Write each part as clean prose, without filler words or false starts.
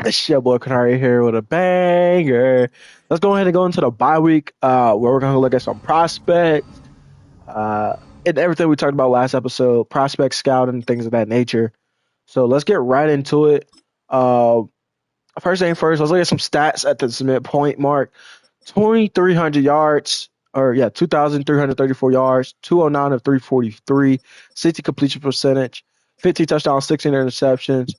It's your boy Kanari here with a banger. Let's go ahead and go into the bye week, where we're going to look at some prospects, uh, and everything we talked about last episode, prospect scouting, things of that nature. So let's get right into it. Uh, First thing first, let's look at some stats at the midpoint mark. 2,300 yards, or yeah, 2,334 yards, 209 of 343, 60 completion percentage, 15 touchdowns, 16 interceptions.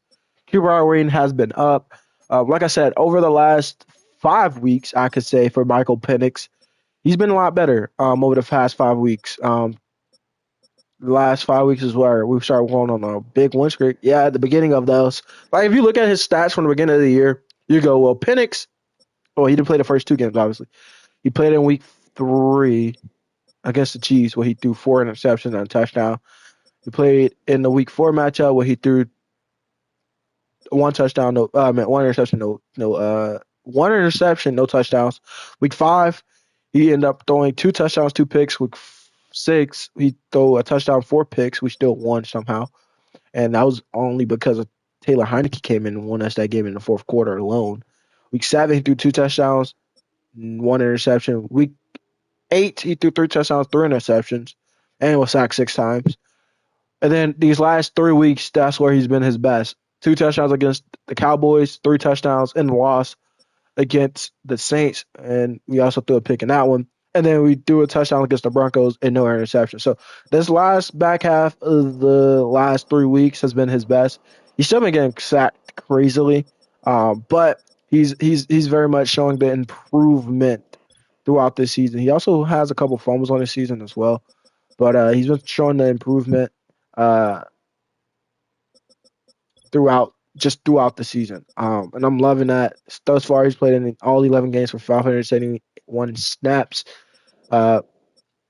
QBR rating has been up. Like I said, over the last 5 weeks, I could say for Michael Penix, he's been a lot better over the past 5 weeks. The last 5 weeks is where we've started going on a big win streak. Yeah, at the beginning of those, like if you look at his stats from the beginning of the year, you go, well, Penix, well, he didn't play the first two games, obviously. He played in week 3 against the Chiefs where he threw 4 interceptions and a touchdown. He played in the week 4 matchup where he threw one touchdown, no, one interception, one interception, no touchdowns. Week 5, he ended up throwing 2 touchdowns, 2 picks. Week 6, he threw a touchdown, 4 picks. We still won somehow, and that was only because of Taylor Heineke came in and won us that game in the fourth quarter alone. Week 7, he threw 2 touchdowns, 1 interception. Week 8, he threw 3 touchdowns, 3 interceptions, and was sacked 6 times. And then these last 3 weeks, that's where he's been his best. 2 touchdowns against the Cowboys, 3 touchdowns in the loss against the Saints, and we also threw a pick in that one. And then we threw a touchdown against the Broncos and no interception. So this last back half of the last 3 weeks has been his best. He's still been getting sacked crazily, but he's very much showing the improvement throughout this season. He also has a couple fumbles on his season as well, but he's been showing the improvement uh, throughout the season. And I'm loving that. Thus far, he's played in all 11 games for 571 snaps. Uh,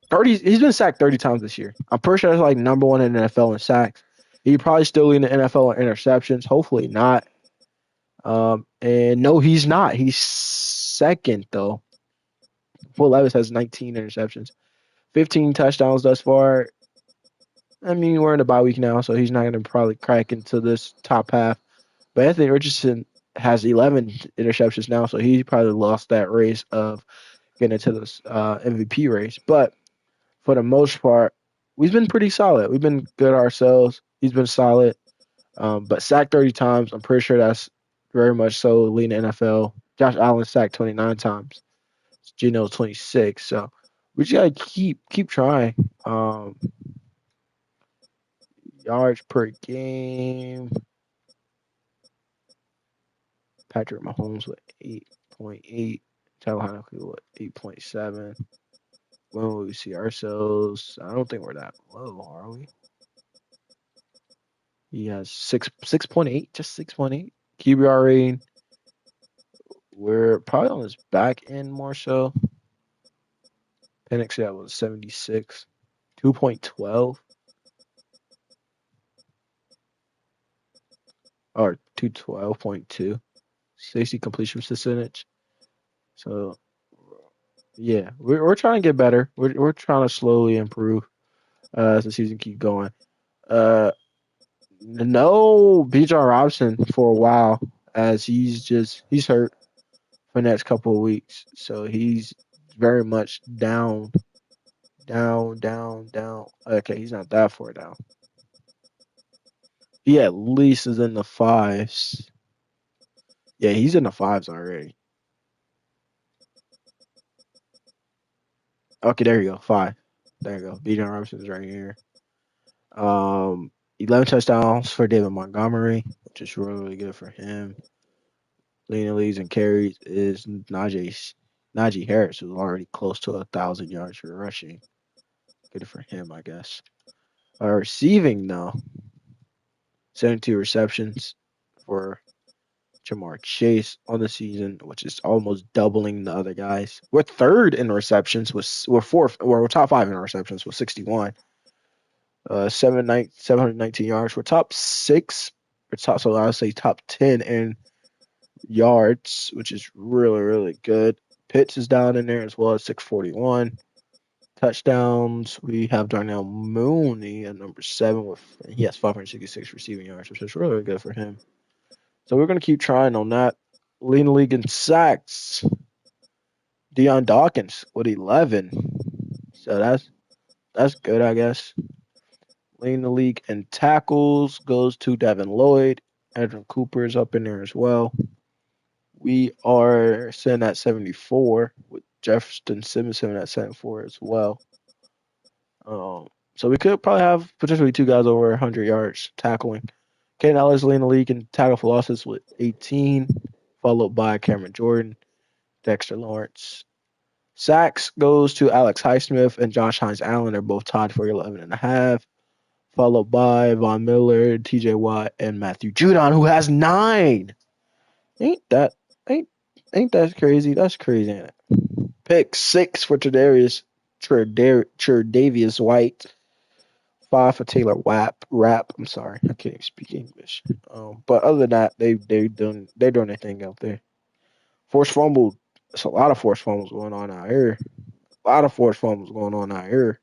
30. He's been sacked 30 times this year. I'm pretty sure that's like number one in the NFL in sacks. He probably still leading the NFL in interceptions. Hopefully not. And no, he's not. He's second though. Will Levis has 19 interceptions, 15 touchdowns thus far. I mean, we're in the bye week now, so he's not going to probably crack into this top half. But Anthony Richardson has 11 interceptions now, so he probably lost that race of getting into this MVP race. But for the most part, we've been pretty solid. We've been good ourselves. He's been solid. But sacked 30 times, I'm pretty sure that's very much so leading the NFL. Josh Allen sacked 29 times. Geno 26. So we just gotta keep trying. Yards per game. Patrick Mahomes with 8.8. Tyler Heineke with 8.7. When will we see ourselves? I don't think we're that low, are we? He has 6.8, just 6.8. QBR rating. We're probably on his back end more so. Penix was 76. 2.12. Or 212.2. 60 completion percentage. So yeah, we're trying to get better. We're trying to slowly improve as the season keep going. No Bijan Robinson for a while as he's hurt for the next couple of weeks. So he's very much down. Okay, he's not that far down. He at least is in the fives. Yeah, he's in the fives already. Okay, there you go. 5. There you go. Bijan Robinson is right here. 11 touchdowns for David Montgomery, which is really, really good for him. Leading leads and carries is Najee Harris, who's already close to 1,000 yards for rushing. Good for him, I guess. Receiving though, 72 receptions for Jamar Chase on the season, which is almost doubling the other guys. We're third in receptions. We're fourth. We're top 5 in receptions with 61. 719 yards. We're top 6. So I would say top 10 in yards, which is really, really good. Pitts is down in there as well at 641. Touchdowns, we have Darnell Mooney at number 7 he has 566 receiving yards, which is really, really good for him. So we're gonna keep trying on that. Leading the league in sacks. Deion Dawkins with 11. So that's good, I guess. Leading the league in tackles goes to Devin Lloyd. Edwin Cooper is up in there as well. We are sitting at 74 with Jefferson Simpson at 74 as well. So we could probably have potentially two guys over 100 yards tackling. Ken Ellis leading the league in tackle for losses with 18, followed by Cameron Jordan, Dexter Lawrence. Sacks goes to Alex Highsmith and Josh Hines Allen. They're both tied for 11 and a half, followed by Von Miller, TJ Watt, and Matthew Judon, who has 9. Ain't that ain't ain't that crazy? That's crazy, ain't it? Pick 6 for Tredavious White. 5 for Taylor Rapp. I'm sorry, I can't speak English. But other than that, they're doing their thing out there. Forced fumble. There's a lot of forced fumbles going on out here. A lot of forced fumbles going on out here.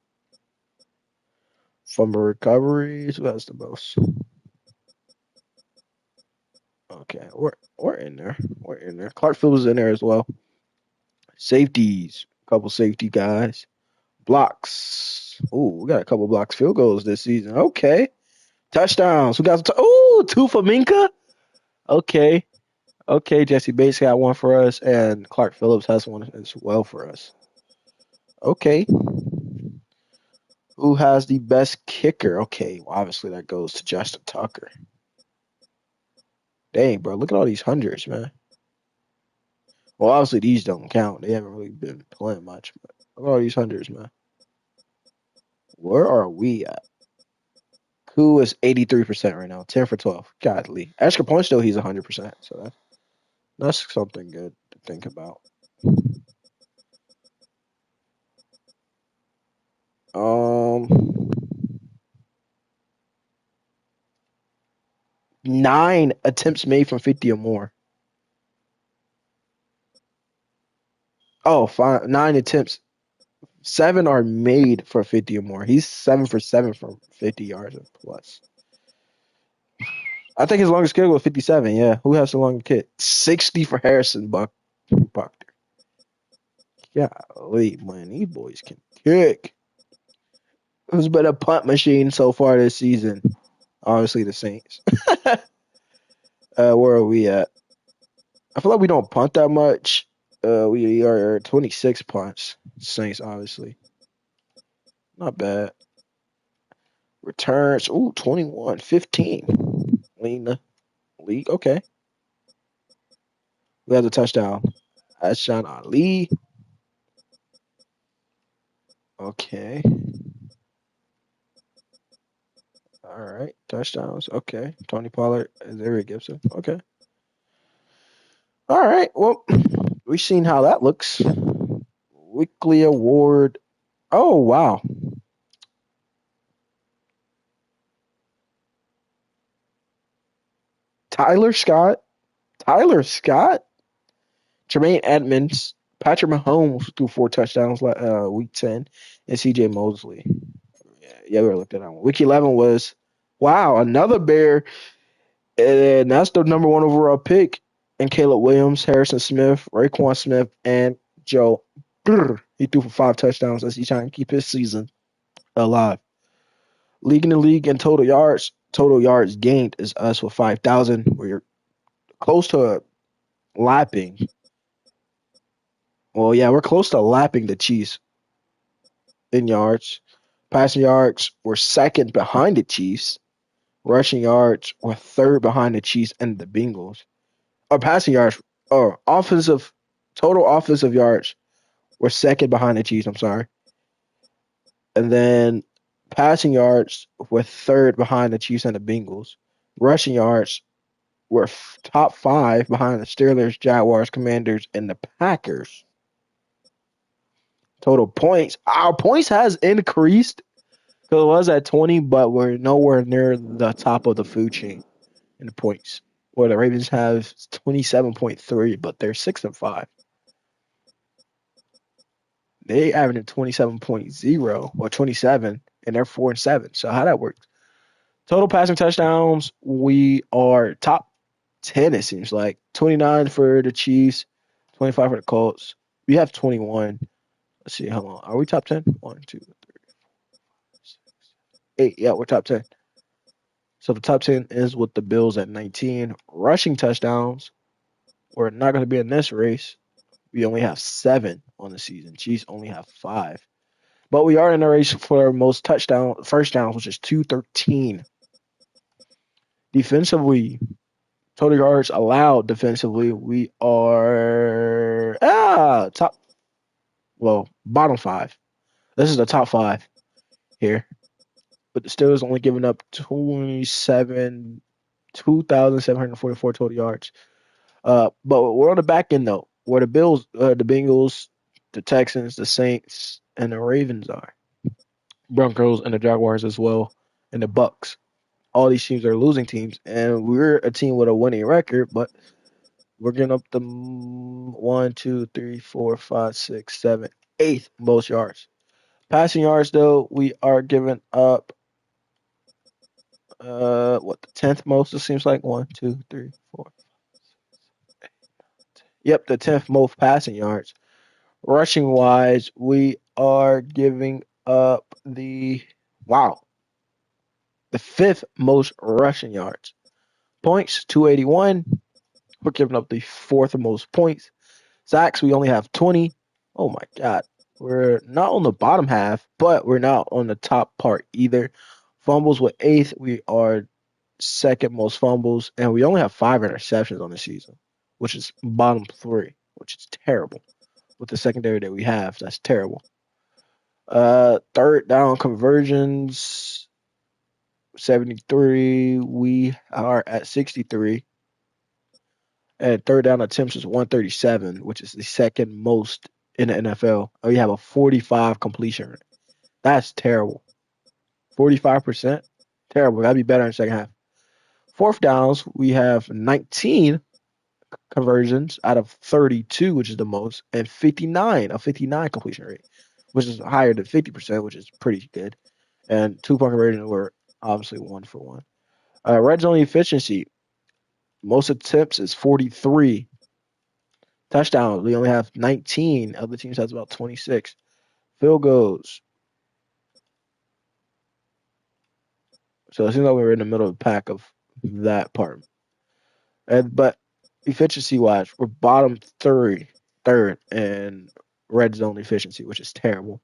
Fumble recoveries. Who has the most? Okay, we're in there. We're in there. Clark Phillips is in there as well. Safeties. Couple safety guys. Blocks. Ooh, we got a couple blocks field goals this season. Okay. Touchdowns. We got two for Minka. Okay. Okay, Jesse Bates got one for us, and Clark Phillips has one as well for us. Okay. Who has the best kicker? Okay, well, obviously that goes to Justin Tucker. Dang, bro, look at all these hundreds, man. Well, obviously these don't count. They haven't really been playing much, but look at all these hundreds, man. Where are we at? Who is 83% right now? 10 for 12. Godly. Extra points, though, he's 100%. So that's something good to think about. Um, 9 attempts made from 50 or more. Oh, 9 attempts. 7 are made for 50 or more. He's 7 for 7 from 50 yards or plus. I think his longest kick was 57. Yeah, who has the longest kick? 60 for Harrison Buckner. Golly, man, these boys can kick. Who's been a punt machine so far this season? Obviously, the Saints. Where are we at? I feel like we don't punt that much. We are 26 punts. Saints, obviously. Not bad. Returns. Ooh, 21, 15. Lead the league. Okay. We have a touchdown. Hassan Ali. Okay. All right. Touchdowns. Okay. Tony Pollard. Xavier Gibson. Okay. All right. Well, we've seen how that looks. Weekly award. Oh, wow. Tyler Scott. Tyler Scott. Jermaine Edmonds. Patrick Mahomes threw 4 touchdowns week 10. And CJ Mosley. Yeah, we looked at that one. Week 11 was, wow, another Bear. And that's the number 1 overall pick. And Caleb Williams, Harrison Smith, Raekwon Smith, and Joe. He threw for 5 touchdowns as he's trying to keep his season alive. Leading the league in total yards gained is us with 5,000. We're close to lapping. Well, yeah, we're close to lapping the Chiefs in yards. Passing yards, we're second behind the Chiefs. Rushing yards, we're third behind the Chiefs and the Bengals. Or passing yards, or total offensive yards, we're second behind the Chiefs. I'm sorry. And then passing yards, we're third behind the Chiefs and the Bengals. Rushing yards, we're top 5 behind the Steelers, Jaguars, Commanders, and the Packers. Total points, our points has increased because it was at 20, but we're nowhere near the top of the food chain in the points. Where the Ravens have 27.3, but they're 6-5. They averaging 27.0 or 27, and they're 4-7. So how that works? Total passing touchdowns, we are top 10, it seems like. 29 for the Chiefs, 25 for the Colts. We have 21. Let's see, how long? Are we top 10? 1, 2, 3, 8. Yeah, we're top 10. So the top 10 is with the Bills at 19. Rushing touchdowns. We're not going to be in this race. We only have 7 on the season. Chiefs only have 5. But we are in a race for most first downs, which is 213. Defensively, total yards allowed defensively, we are bottom 5. This is the top 5 here. But the Steelers only giving up 2,744 total yards. But we're on the back end though, where the Bills, the Bengals, the Texans, the Saints, and the Ravens are. Broncos and the Jaguars as well, and the Bucks. All these teams are losing teams, and we're a team with a winning record, but we're getting up the 1, 2, 3, 4, 5, 6, 7, 8th most yards. Passing yards though, we are giving up the 10th most, it seems like. 1, 2, 3, 4. Yep, the 10th most passing yards. Rushing wise, we are giving up the 5th most rushing yards. Points, 281. We're giving up the 4th most points. Sacks, we only have 20. Oh my God. We're not on the bottom half, but we're not on the top part either. Fumbles with 8th. We are 2nd most fumbles, and we only have 5 interceptions on the season, which is bottom 3, which is terrible. With the secondary that we have, that's terrible. Third down conversions, 73. We are at 63. And third down attempts is 137, which is the 2nd most in the NFL. We have a 45 completion rate. That's terrible. 45%? Terrible. That'd be better in the second half. Fourth downs, we have 19 conversions out of 32, which is the most, and a 59 completion rate, which is higher than 50%, which is pretty good. And 2-point conversions were obviously 1 for 1. Red zone efficiency, most attempts is 43. Touchdowns, we only have 19. Other teams has about 26. Field goals. So it seems like we're in the middle of the pack of that part. But efficiency-wise, we're bottom third in red zone efficiency, which is terrible.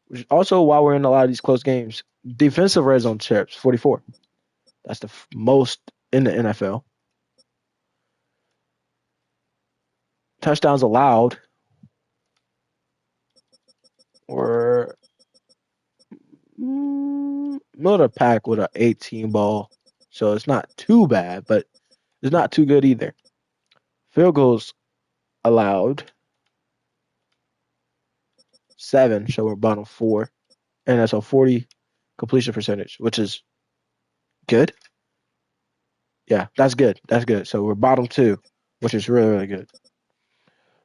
Which is also why we're in a lot of these close games. Defensive red zone trips, 44. That's the most in the NFL. Touchdowns allowed were middle of the pack with an 18 ball. So it's not too bad, but it's not too good either. Field goals allowed 7, so we're bottom 4. And that's a 40 completion percentage, which is good. Yeah, that's good. That's good. So we're bottom 2, which is really, really good.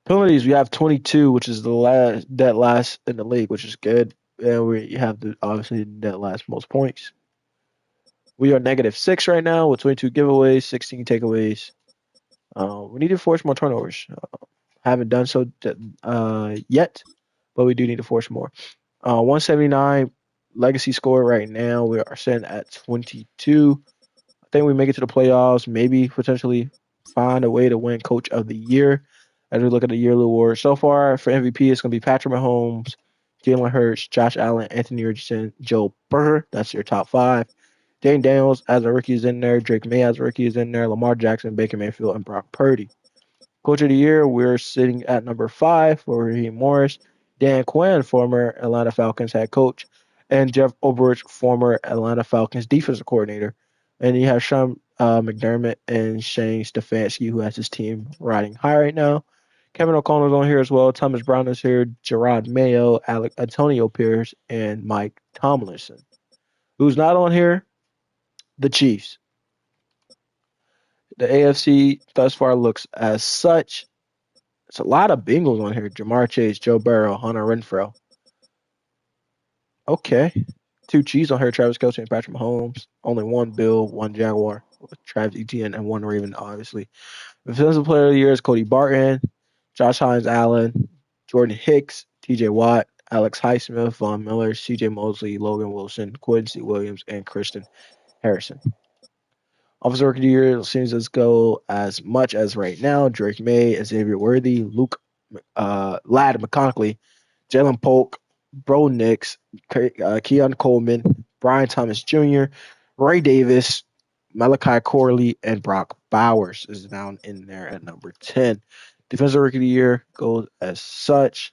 Penalties, we have 22, which is the dead last in the league, which is good. And we have obviously dead last most points. We are -6 right now with 22 giveaways, 16 takeaways. We need to force more turnovers. Haven't done so yet, but we do need to force more. 179 legacy score right now. We are sitting at 22. I think we make it to the playoffs, maybe potentially find a way to win Coach of the Year as we look at the yearly award. So far for MVP, it's going to be Patrick Mahomes, Jalen Hurts, Josh Allen, Anthony Richardson, Joe Burrow. That's your top 5. Dane Daniels as a rookie is in there. Drake May as a rookie is in there. Lamar Jackson, Baker Mayfield, and Brock Purdy. Coach of the Year, we're sitting at number 5 for Raheem Morris, Dan Quinn, former Atlanta Falcons head coach, and Jeff Ulbrich, former Atlanta Falcons defensive coordinator. And you have Sean McDermott and Shane Stefanski, who has his team riding high right now. Kevin O'Connell's on here as well. Thomas Brown is here. Gerard Mayo, Antonio Pierce, and Mike Tomlinson. Who's not on here? The Chiefs. The AFC thus far looks as such. It's a lot of Bengals on here. Jamar Chase, Joe Burrow, Hunter Renfrow. Okay. 2 Chiefs on her, Travis Kelce and Patrick Mahomes. Only 1 Bill, 1 Jaguar with Travis Etienne, and 1 Raven, obviously. Defensive Player of the Year is Cody Barton, Josh Hines Allen, Jordan Hicks, TJ Watt, Alex Highsmith, Von Miller, CJ Mosley, Logan Wilson, Quincy Williams, and Kristen Harrison. Offensive Rookie of the Year seems to go as much as right now. Drake May, Xavier Worthy, Ladd McConaughey, Jalen Polk, Bro Nix, Keon Coleman, Brian Thomas Jr., Ray Davis, Malachi Corley, and Brock Bowers is down in there at number 10. Defensive Rookie of the Year goes as such.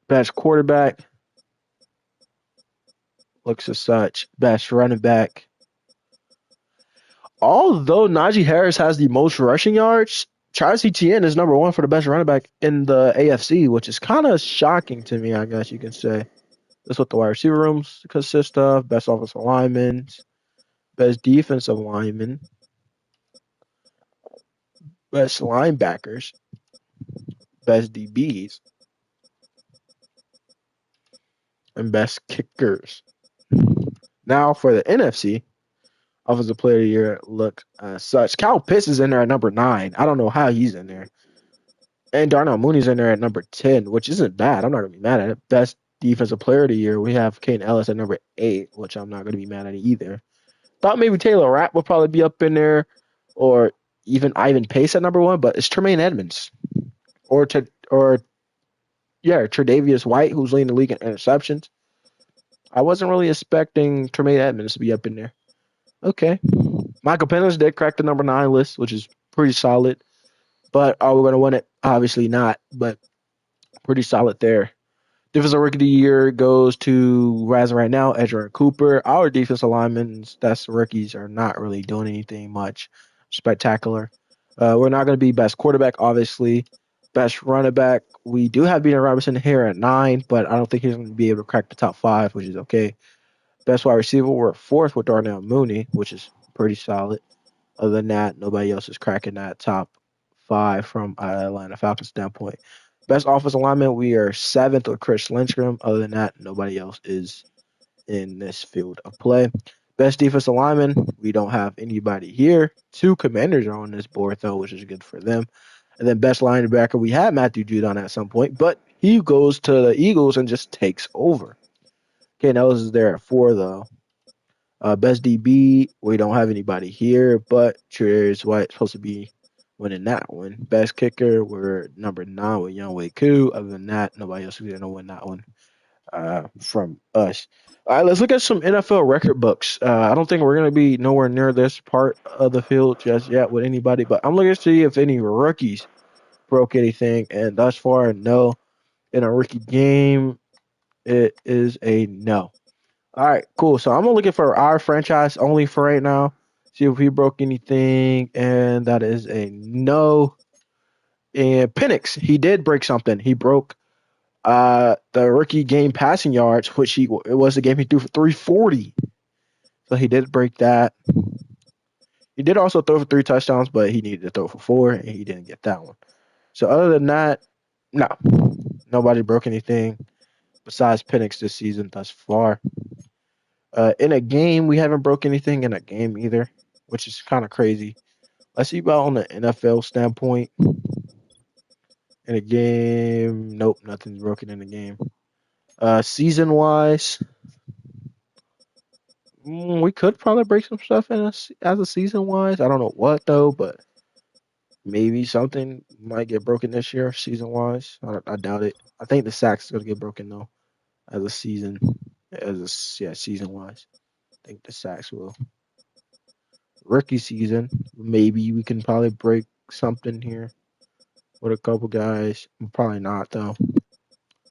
Best quarterback looks as such. Best running back. Although Najee Harris has the most rushing yards, Travis Etienne is number 1 for the best running back in the AFC, which is kind of shocking to me, I guess you can say. That's what the wide receiver rooms consist of. Best offensive linemen, best defensive linemen, best linebackers, best DBs, and best kickers. Now for the NFC, Offensive Player of the Year look such. Kyle Pitts is in there at number 9. I don't know how he's in there. And Darnell Mooney's in there at number 10, which isn't bad. I'm not going to be mad at it. Best Defensive Player of the Year, we have Kane Ellis at number 8, which I'm not going to be mad at either. Thought maybe Taylor Rapp would probably be up in there, or even Ivan Pace at number 1, but it's Tremaine Edmonds. Or Tre'Davious White, who's leading the league in interceptions. I wasn't really expecting Tremaine Edmonds to be up in there. Okay. Michael Penix did crack the number 9 list, which is pretty solid. But are we going to win it? Obviously not, but pretty solid there. Defensive Rookie of the Year goes to, as right now, Edgerrin Cooper. Our defensive linemen, that's rookies, are not really doing anything much spectacular. We're not going to be best quarterback, obviously. Best running back, we do have Bijan Robinson here at 9, but I don't think he's going to be able to crack the top 5, which is okay. Best wide receiver, we're at 4th with Darnell Mooney, which is pretty solid. Other than that, nobody else is cracking that top 5 from Atlanta Falcons standpoint. Best offensive lineman, we are 7th with Chris Lindstrom. Other than that, nobody else is in this field of play. Best defensive lineman, we don't have anybody here. 2 Commanders are on this board, though, which is good for them. And then best linebacker, we had Matthew Judon at some point, but he goes to the Eagles and just takes over. Kane Ellis is there at 4, though. Best DB, we don't have anybody here, but Tre'Davious White supposed to be winning that one. Best kicker, we're number 9 with Younghoe Koo. Other than that, nobody else is going to win that one from us. All right, let's look at some NFL record books. I don't think we're going to be nowhere near this part of the field just yet with anybody, but I'm looking to see if any rookies broke anything, and thus far, no. In a rookie game, it is a no. All right, cool. So I'm looking for our franchise only for right now. See if he broke anything, and that is a no. And Penix, he did break something. He broke the rookie game passing yards, which it was the game he threw for 340. So he did break that. He did also throw for 3 touchdowns, but he needed to throw for 4, and he didn't get that one. So other than that, no, nobody broke anything besides Penix this season thus far. In a game, we haven't broke anything in a game either, which is kind of crazy. Let's see about on the NFL standpoint. In a game, nope, nothing's broken in the game. Season-wise, we could probably break some stuff as a season-wise. I don't know what, though, but maybe something might get broken this year, season-wise. I doubt it. I think the sacks is going to get broken, though, as a season. Season-wise. I think the sacks will. Rookie season, maybe we can probably break something here with a couple guys. Probably not, though.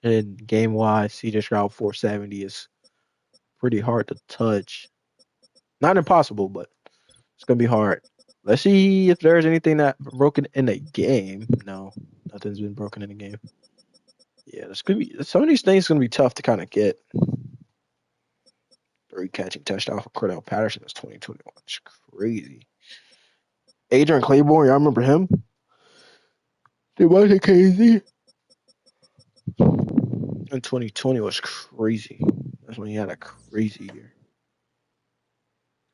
And game-wise, CJ Stroud 470 is pretty hard to touch. Not impossible, but it's going to be hard. Let's see if there's anything that broken in a game. No, nothing's been broken in a game. Yeah, there's going to be some of these things going to be tough to kind of get. 3 catching touchdown for Cordell Patterson is 2021. It's crazy. Adrian Claiborne, y'all remember him? It wasn't crazy. And 2020 was crazy. That's when he had a crazy year.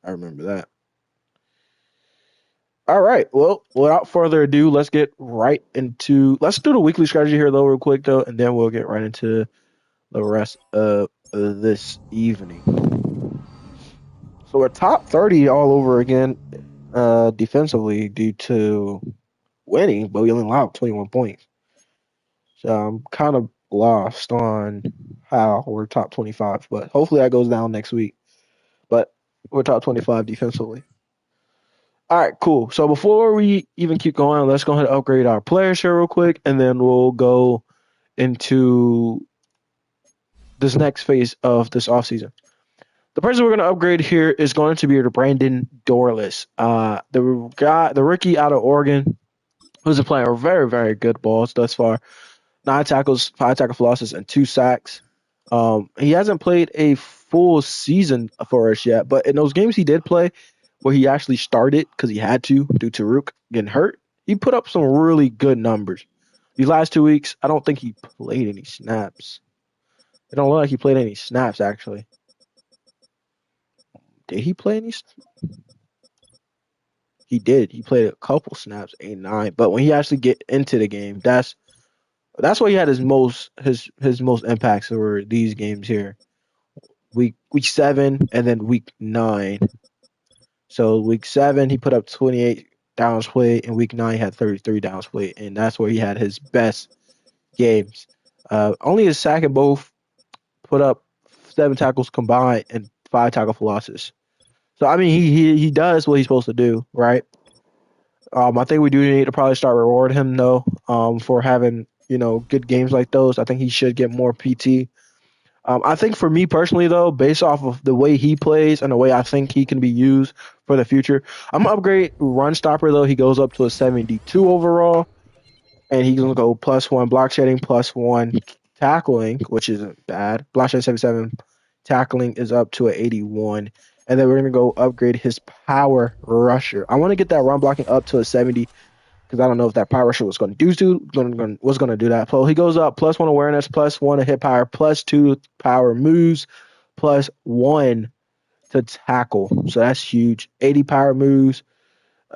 I remember that. All right. Well, without further ado, let's get right into. Let's do the weekly strategy here, though, real quick, though, and then we'll get right into the rest of this evening. So we're top 30 all over again, defensively due to winning, but we only allowed 21 points. So I'm kind of lost on how we're top 25, but hopefully that goes down next week. But we're top 25 defensively. All right, cool. So before we even keep going, let's go ahead and upgrade our players here real quick, and then we'll go into this next phase of this offseason. The person we're going to upgrade here is going to be Brandon Dorless, the rookie out of Oregon, who's been playing very, very good balls thus far. 9 tackles, 5 tackle for losses, and 2 sacks. He hasn't played a full season for us yet, but in those games he did play, where he actually started because he had to due to Rook getting hurt, he put up some really good numbers. These last 2 weeks, I don't think he played any snaps. It don't look like he played any snaps, actually. Did he play any? He did. He played a couple snaps, 8, 9. But when he actually get into the game, that's where he had his most impacts over these games here. Week 7 and then week 9. So week 7 he put up 28 downs played, and week 9 he had 33 downs played, and that's where he had his best games. Only his sack and both put up 7 tackles combined and 5 tackle for losses. So I mean he does what he's supposed to do, right? I think we do need to probably start rewarding him though, for having good games like those. I think he should get more PT. I think for me personally, though, based off of the way he plays and the way I think he can be used for the future, I'm going to upgrade run stopper, though. He goes up to a 72 overall, and he's going to go +1 block shedding, +1 tackling, which isn't bad. Block shedding 77, tackling is up to an 81. And then we're going to go upgrade his power rusher. I want to get that run blocking up to a 70 because I don't know if that power rusher was going to do that. So he goes up +1 awareness, +1 to hit power, +2 power moves, +1 to tackle. So that's huge. 80 power moves,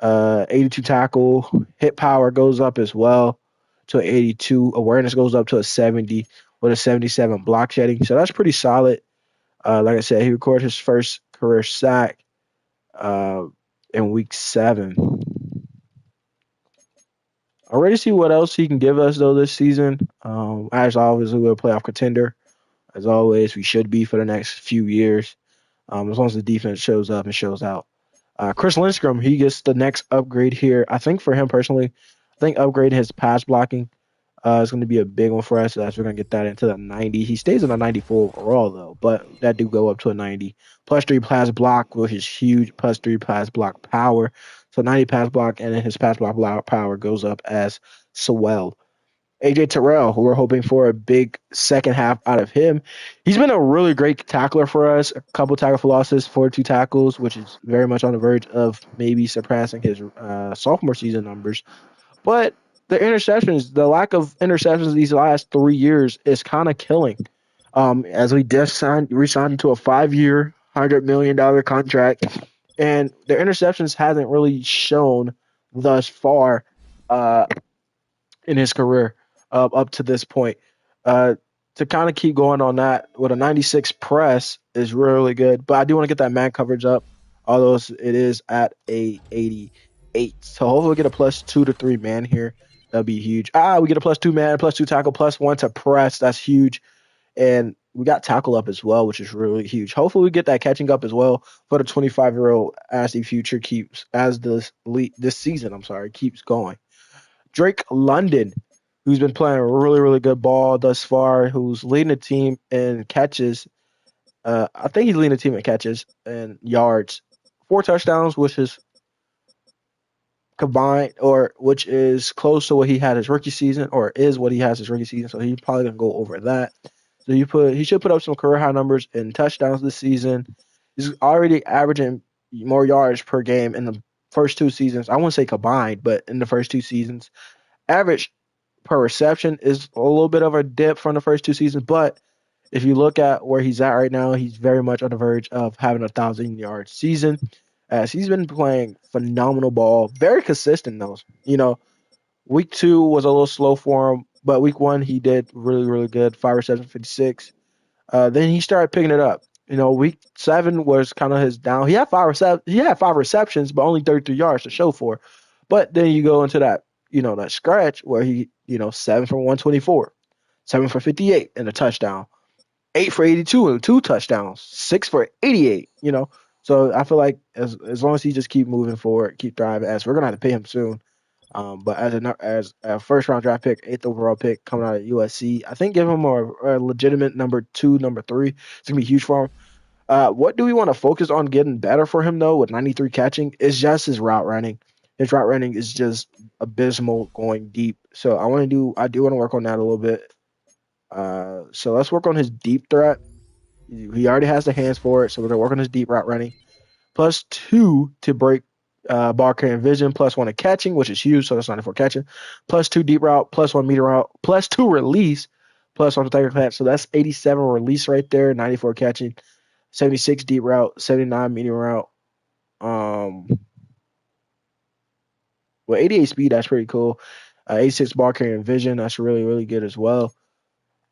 82 tackle, hit power goes up as well to 82. Awareness goes up to a 70 with a 77 block shedding. So that's pretty solid. Like I said, he recorded his first career sack in week 7. I'm ready to see what else he can give us though this season. As always, we're a playoff contender. As always, we should be for the next few years. As long as the defense shows up and shows out. Chris Lindstrom, he gets the next upgrade here. I think for him personally, I think upgrading his pass blocking is going to be a big one for us. As we're going to get that into the 90. He stays in the 94 overall though, but that do go up to a 90. +3 pass block, which is huge. +3 pass block power. So 90 pass block, and then his pass block power goes up as well. AJ Terrell, who we're hoping for a big second half out of him. He's been a really great tackler for us. A couple tackle for losses, 42 tackles, which is very much on the verge of maybe surpassing his sophomore season numbers. But the interceptions, the lack of interceptions these last 3 years is kind of killing. As we just re-signed into a 5-year, $100 million contract, and the interceptions hasn't really shown thus far in his career up to this point. To kind of keep going on that with a 96 press is really good, but I do want to get that man coverage up, although it is at a 88. So hopefully we get a +2 to 3 man here. That'd be huge. We get a +2 man, +2 tackle, +1 to press. That's huge. And we got tackle up as well, which is really huge. Hopefully we get that catching up as well for the 25-year-old as the future this season, keeps going. Drake London, who's been playing a really, really good ball thus far, who's leading the team in catches. I think he's leading the team in catches and yards. 4 touchdowns, which is combined, or which is close to what he had his rookie season, or is what he has his rookie season. So he's probably gonna go over that. So he should put up some career high numbers in touchdowns this season. He's already averaging more yards per game in the first 2 seasons. I won't say combined, but in the first 2 seasons, average per reception is a little bit of a dip from the first two seasons, but if you look at where he's at right now, he's very much on the verge of having 1,000 yard season, as he's been playing phenomenal ball, very consistent though. Week two was a little slow for him, but week one he did really really good, 5 receptions, 56. Then he started picking it up. Week seven was kind of his down. He had 5 receptions, but only 33 yards to show for. But then you go into that scratch where he 7 for 124, 7 for 58 and a touchdown, 8 for 82 and 2 touchdowns, 6 for 88. So I feel like as long as he just keep moving forward, keep thriving, as we're gonna have to pay him soon. But as a first round draft pick, eighth overall pick coming out of USC, I think give him a legitimate number two, number three. It's gonna be huge for him. What do we want to focus on getting better for him though? With 93 catching, is just his route running. His route running is just abysmal going deep. So I do want to work on that a little bit. So let's work on his deep threat. He already has the hands for it, so we're gonna work on his deep route running. +2 to break ball carrying vision, +1 to catching, which is huge. So that's 94 catching. +2 deep route, +1 medium route, +2 release, +1 technical catch. So that's 87 release right there, 94 catching, 76 deep route, 79 medium route. Um, well, 88 speed, that's pretty cool. 86 ball carrying vision, that's really really good as well.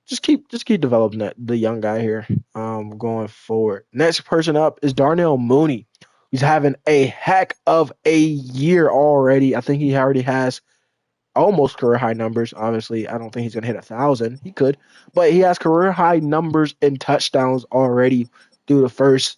Just keep developing the young guy here. Going forward. Next person up is Darnell Mooney. He's having a heck of a year already. I think he already has almost career high numbers. Obviously, I don't think he's gonna hit 1,000. He could, but he has career high numbers in touchdowns already through the first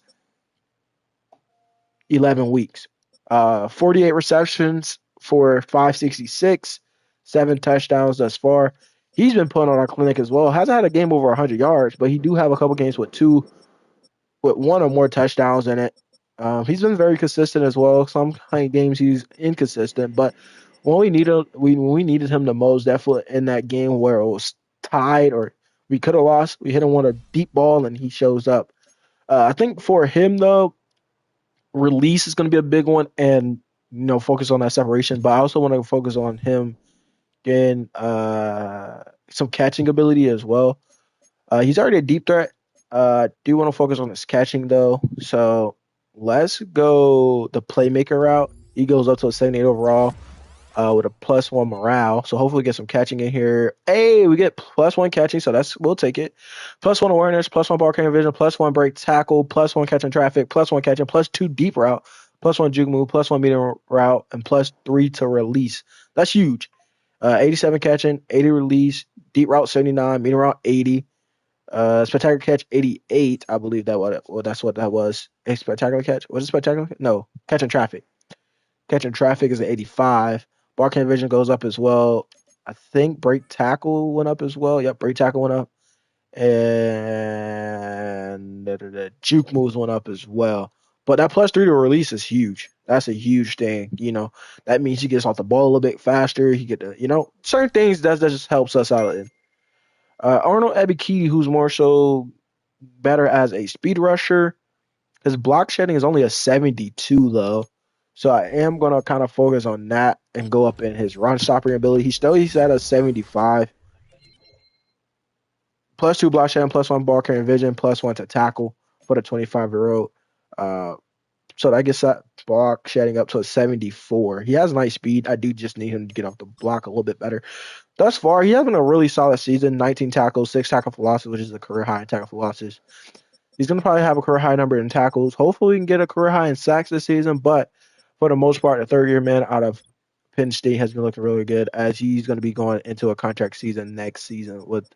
11 weeks. 48 receptions for 566, 7 touchdowns thus far. He's been putting on our clinic as well. Hasn't had a game over 100 yards, but he do have a couple games with one or more touchdowns in it. He's been very consistent as well. Some games he's inconsistent, but when we needed him the most, definitely in that game where it was tied or we could have lost, we hit him on a deep ball and he shows up. I think for him though, release is going to be a big one, and focus on that separation. But I also want to focus on him getting some catching ability as well. He's already a deep threat. Do want to focus on his catching though. So let's go the playmaker route. He goes up to a 78 overall with a +1 morale. So hopefully we get some catching in here. Hey, we get +1 catching, so we'll take it. +1 awareness, +1 ball carrying vision, +1 break tackle, +1 catching traffic, +1 catching, +2 deep route, +1 juke move, +1 medium route, and +3 to release. That's huge. 87 catching, 80 release, deep route 79, medium route 80. Spectacular catch 88, I believe that's what that was. A spectacular catch. Was it spectacular? No, catching traffic. Catching traffic is an 85. Ball carrying vision goes up as well. I think break tackle went up as well. Yep, break tackle went up. And the juke moves went up as well. But that +3 to release is huge. That's a huge thing. That means he gets off the ball a little bit faster. He get to, certain things that just helps us out. Arnold Ebiketie, who's more so better as a speed rusher. His block shedding is only a 72 though. So I am gonna kind of focus on that and go up in his run stopping ability. He's at a 75. +2 block shedding, +1 ball carrying vision, +1 to tackle for the 25-year-old. So that gets that block shedding up to a 74. He has nice speed. I do just need him to get off the block a little bit better. Thus far, he having a really solid season. 19 tackles, 6 tackle for losses, which is a career high in tackle for losses. He's going to probably have a career high number in tackles. Hopefully, we can get a career high in sacks this season. But for the most part, the third-year man out of Penn State has been looking really good, as he's going to be going into a contract season next season with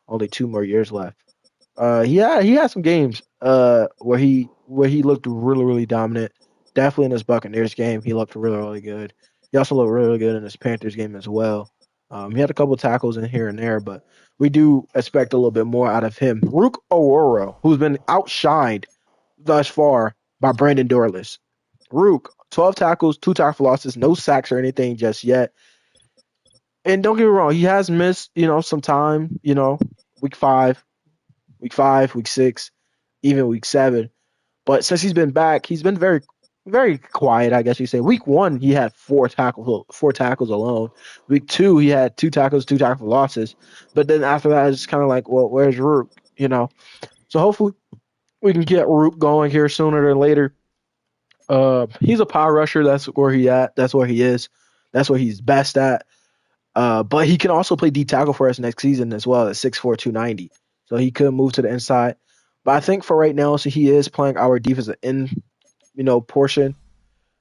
only 2 more years left. He had some games where he looked really really dominant. Definitely in his Buccaneers game, he looked really really good. He also looked really good in his Panthers game as well. He had a couple tackles in here and there, but we do expect a little bit more out of him. Rook Aurora, who's been outshined thus far by Brandon Dorless. Rook, 12 tackles, 2 tackle for losses, no sacks or anything just yet. And don't get me wrong, he has missed, some time, week 5, week 6, even week 7. But since he's been back, he's been very very quiet, I guess you say. Week 1, he had four tackles alone. Week 2, he had two tackle losses. But then after that, it's kind of like, well, where's Rook? You know. So hopefully we can get Rook going here sooner than later. He's a power rusher. That's where he at. That's where he is. That's what he's best at. But he can also play D tackle for us next season as well at 6'4", 290. So he could move to the inside. But I think for right now, so he is playing our defensive end, portion.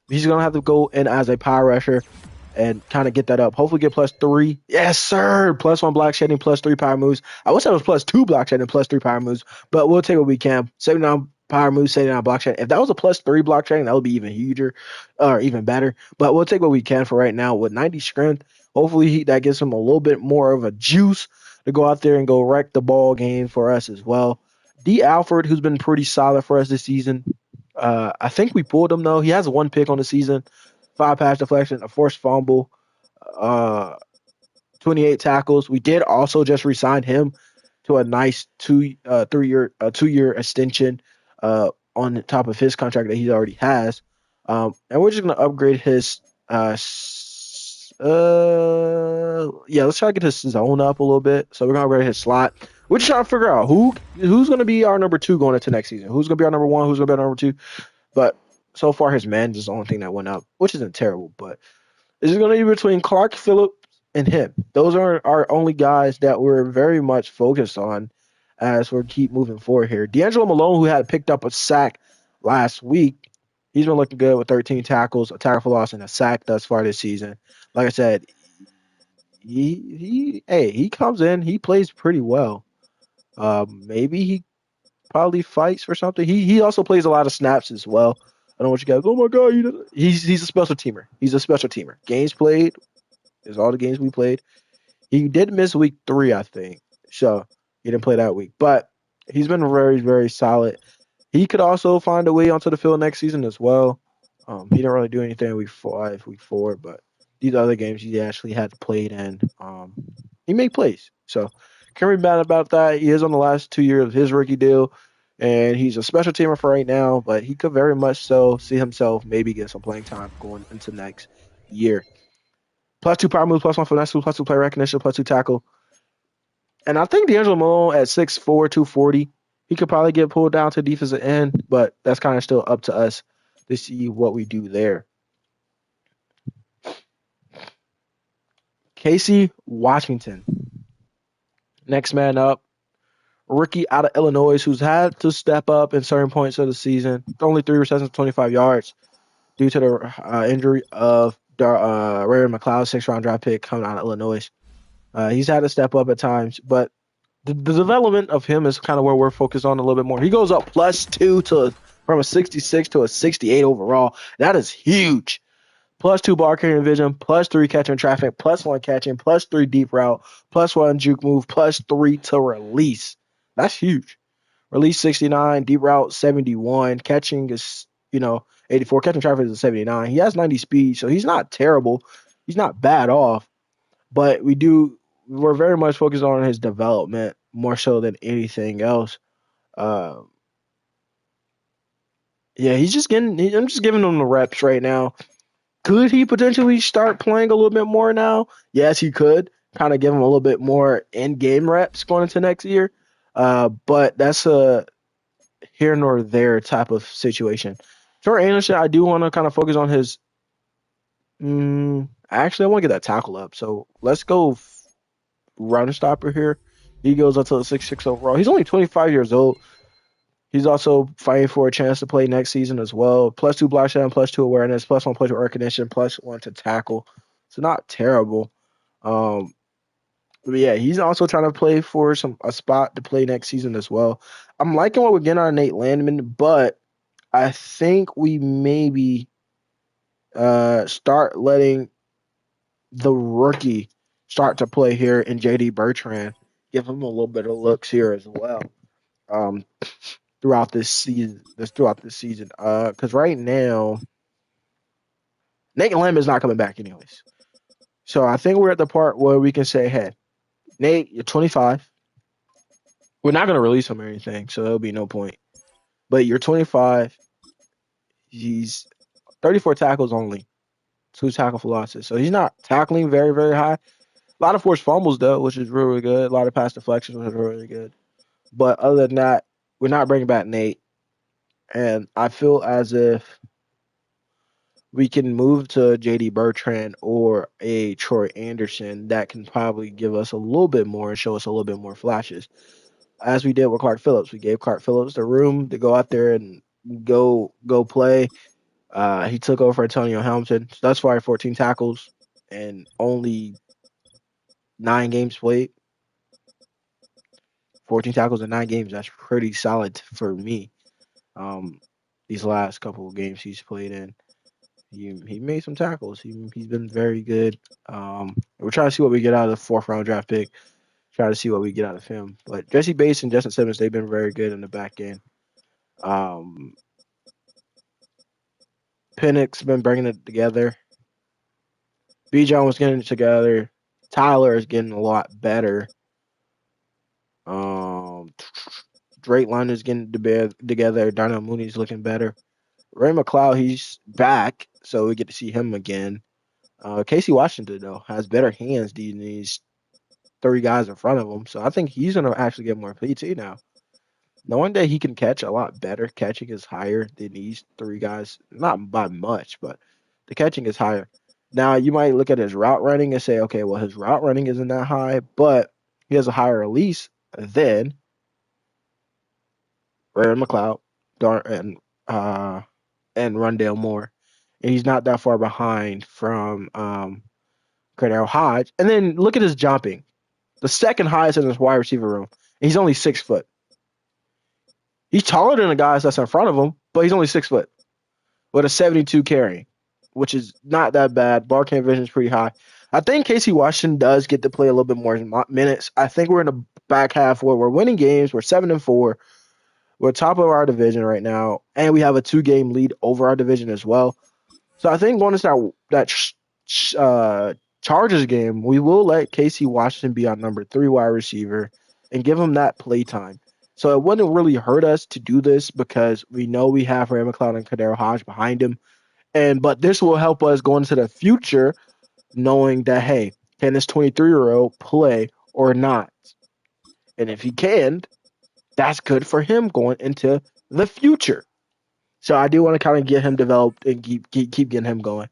He's gonna have to go in as a power rusher and kind of get that up. Hopefully get +3. Yes, sir. +1 block shedding, +3 power moves. I wish that was +2 block shedding, +3 power moves, but we'll take what we can. 79 power moves, 79 block shedding. If that was a +3 block shedding, that would be even huger or even better. But we'll take what we can for right now with 90 strength. Hopefully that gives him a little bit more of a juice to go out there and go wreck the ball game for us as well. D. Alford, who's been pretty solid for us this season. I think we pulled him though. He has 1 pick on the season, 5 pass deflection, a forced fumble, uh, 28 tackles. We did also just resign him to a nice 2 year extension on the top of his contract that he already has. And we're just gonna upgrade his let's try to get his zone up a little bit. So we're gonna upgrade his slot. We're just trying to figure out who's gonna be our number 2 going into next season. Who's gonna be our number 1? Who's gonna be our number 2? But so far, his man is the only thing that went up, which isn't terrible. But it's going to be between Clark Phillips and him. Those are our only guys that we're very much focused on as we keep moving forward here. D'Angelo Malone, who had picked up a sack last week, he's been looking good with 13 tackles, a tackle for loss, and a sack thus far this season. Like I said, he comes in, he plays pretty well. Maybe he probably fights for something. He also plays a lot of snaps as well. I don't want you guys. Oh my god, he's a special teamer. He's a special teamer. Games played is all the games we played. He did miss week 3, I think. So he didn't play that week, but he's been very very solid. He could also find a way onto the field next season as well. He didn't really do anything week 5, week 4, but these other games he actually had played in. He made plays. So can't be mad about that. He is on the last 2 years of his rookie deal, and he's a special teamer for right now, but he could very much so see himself maybe get some playing time going into next year. +2 power moves, +1 finesse, +2 play recognition, +2 tackle. And I think D'Angelo Malone at 6'4", 240, he could probably get pulled down to defensive end, but that's kind of still up to us to see what we do there. Casey Washington, next man up. Rookie out of Illinois who's had to step up in certain points of the season. Only 3 receptions, 25 yards due to the injury of Ray McLeod, 6th-round draft pick coming out of Illinois. He's had to step up at times, but the development of him is kind of where we're focused on a little bit more. He goes up +2 from a 66 to a 68 overall. That is huge. +2 ball carrying vision, +3 catching traffic, +1 catching, +3 deep route, +1 juke move, +3 to release. That's huge. Release 69, deep route 71, catching is 84, catching traffic is a 79. He has 90 speed, so he's not terrible. He's not bad off, but we're very much focused on his development more so than anything else. Uh, yeah, I'm just giving him the reps right now. Could he potentially start playing a little bit more now? Yes, he could. Kind of give him a little bit more in-game reps going into next year. But that's a here nor there type of situation. Jordan Anderson, I do want to kind of focus on his. Actually, I want to get that tackle up. So let's go run stopper here. He goes up to the 6'6" overall. He's only 25 years old. He's also fighting for a chance to play next season as well. +2 block shot, +2 awareness, +1 play to recognition, +1 to tackle. So not terrible. But yeah, he's also trying to play for a spot to play next season as well. I'm liking what we're getting on Nate Landman, but I think we maybe start letting the rookie start to play here in JD Bertrand. Give him a little bit of looks here as well. Um, throughout this season. Because right now, Nate Lamb is not coming back anyways. So I think we're at the part where we can say, hey, Nate, you're 25. We're not going to release him or anything, so there'll be no point. But you're 25. He's 34 tackles only, 2 tackle for losses. So he's not tackling very, very high. A lot of forced fumbles though, which is really good. A lot of pass deflections, which is really good. But other than that, we're not bringing back Nate, and I feel as if we can move to JD Bertrand or a Troy Anderson that can probably give us a little bit more and show us a little bit more flashes. As we did with Clark Phillips, we gave Clark Phillips the room to go out there and go play. He took over for Antonio Hamilton. So thus far, 14 tackles and only 9 games played. 14 tackles in 9 games. That's pretty solid for me. Um, these last couple of games he's played in, he made some tackles. He's been very good. We're trying to see what we get out of the 4th round draft pick. Try to see what we get out of him. But Jesse Bates and Justin Simmons, they've been very good in the back end. Um, Pennick's been bringing it together. Bijan was getting it together. Tyler is getting a lot better. Um, Drake London's getting together. Darnell Mooney's looking better. Ray McLeod, he's back, so we get to see him again. Casey Washington, though, has better hands than these 3 guys in front of him, so I think he's going to actually get more PT now. Knowing that he can catch a lot better, catching is higher than these 3 guys, not by much, but the catching is higher. Now, you might look at his route running and say, okay, well, his route running isn't that high, but he has a higher release than Ray McLeod and Rondale Moore. And he's not that far behind from Cordell Hodge. And then look at his jumping. The second highest in his wide receiver room. And he's only 6 foot. He's taller than the guys that's in front of him, but he's only 6 foot with a 72 carrying, which is not that bad. Ball carrying vision is pretty high. I think Casey Washington does get to play a little bit more minutes. I think we're in the back half where we're winning games. We're 7-4. We're top of our division right now, and we have a 2-game lead over our division as well. So I think going into that Chargers game, we will let Casey Washington be our number 3 wide receiver and give him that play time. So it wouldn't really hurt us to do this because we know we have Ray McLeod and Kadero Hodge behind him. But this will help us go into the future knowing that, hey, can this 23-year-old play or not? And if he can, that's good for him going into the future. So I do want to kind of get him developed and keep getting him going.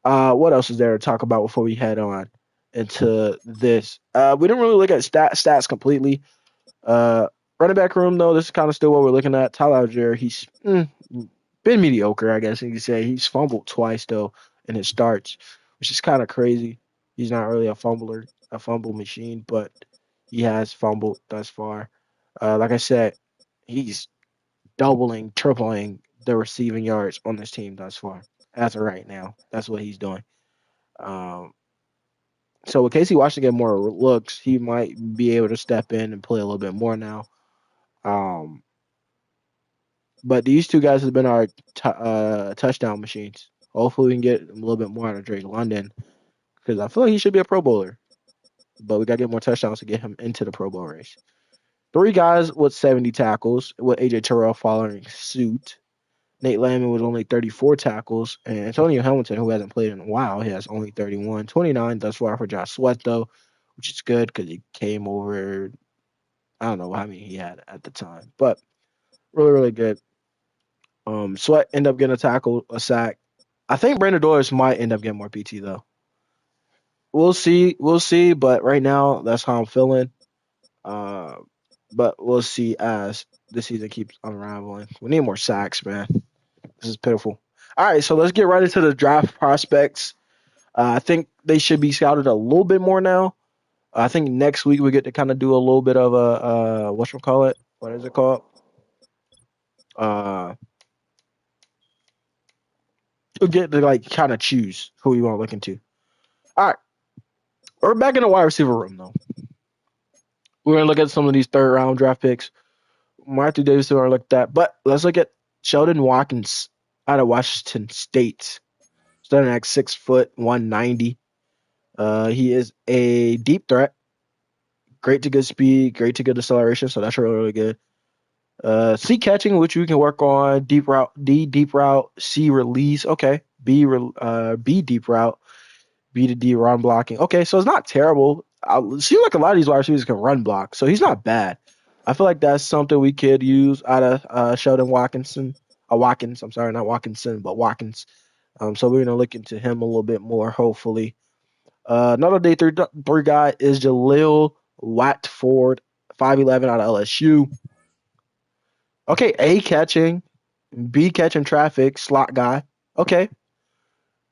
What else is there to talk about before we head on into this? We didn't really look at stats completely. Running back room, though, this is kind of still what we're looking at. Tyler Algier, he's been mediocre, I guess you could say. He's fumbled twice, though, in his starts, which is kind of crazy. He's not really a fumble machine, but he has fumbled thus far. Like I said, he's doubling, tripling the receiving yards on this team thus far. As of right now, that's what he's doing. So with Casey Washington get more looks, he might be able to step in and play a little bit more now. But these 2 guys have been our touchdown machines. Hopefully we can get a little bit more out of Drake London because I feel like he should be a Pro Bowler. But we got to get more touchdowns to get him into the Pro Bowl race. 3 guys with 70 tackles, with AJ Terrell following suit. Nate Landman with only 34 tackles. And Antonio Hamilton, who hasn't played in a while, he has only 31. 29 thus far for Josh Sweat, though, which is good because he came over. I don't know how many he had at the time. But really, really good. Sweat ended up getting a sack. I think Brandon Doyers might end up getting more PT, though. We'll see. But right now, that's how I'm feeling. But we'll see as the season keeps unraveling. We need more sacks, man. This is pitiful. All right, so let's get right into the draft prospects. I think they should be scouted a little bit more now. I think next week we get to kind of do a little bit of a whatchamacallit? What is it called? We'll get to like kind of choose who we want to look into. All right, we're back in the wide receiver room though. We're gonna look at some of these 3rd-round draft picks. Matthew Davis, we're gonna look at that, but let's look at Sheldon Watkins out of Washington State. Starting at 6 foot, 190. He is a deep threat. Great to good speed, great to good acceleration, so that's really, really good. C catching, which we can work on. Deep route, D deep route, C release. Okay. B deep route, B to D run blocking. Okay, so it's not terrible. I seems like a lot of these wide receivers can run block, so he's not bad. I feel like that's something we could use out of Sheldon Watkinson. Watkins, I'm sorry, not Watkinson, but Watkins. So we're gonna look into him a little bit more, hopefully. Another day three guy is Jaleel Watford, 5'11" out of LSU. Okay, A catching, B catching traffic, slot guy. Okay,